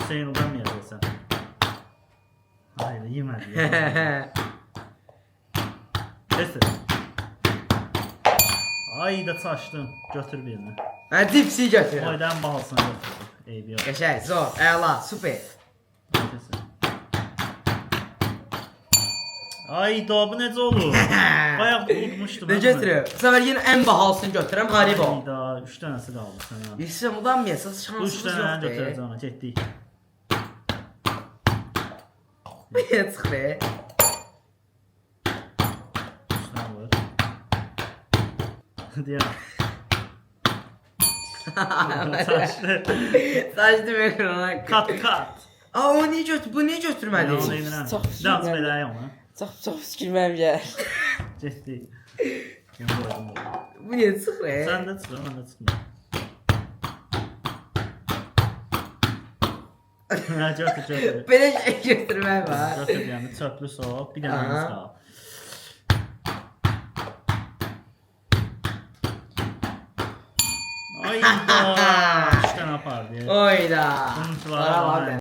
Hüseyin udanmayacaqsan. Hayır, yemədi. Kesin. Ay da çaşdım. Götür birini. Ben dipsi götürürüm. Oydan balsın götürdüm. Eybi yok. Geçer, zor, əla, süper. Kesin. Ay da bu necə olur? Bayaq udmuşdum. Ne götürüyorum? Bu sefer yine en bahalısını götürürüm, Haribo. Ayda 3 dənəsi qaldı sənə. İşte udanmayasınız, 3 şansınız dənə yoxdur. götürəcəm ona, getdik. Niye çıx be? 3 dənə var. Deyəm. Çaşdı. Saçdım ekrana. Kat kat. Aa o niye götür? Bu niye götürmedi? Onu emirəm. Çox Dans fikirlərim. beləyəm ona. Çox fikirməm gəlir. Getdik. Göndərdim. Bu niye çıx be? Sən də çıxır, mən də çıxmıram. Hə, götür. Böyle şey götürmem var. Götür yəni çöplü soğuk, bir dənəmiz Aha. qaldı. Ay da, 3 dənə apardı. Oyda. Bunun suları Bana var. bak.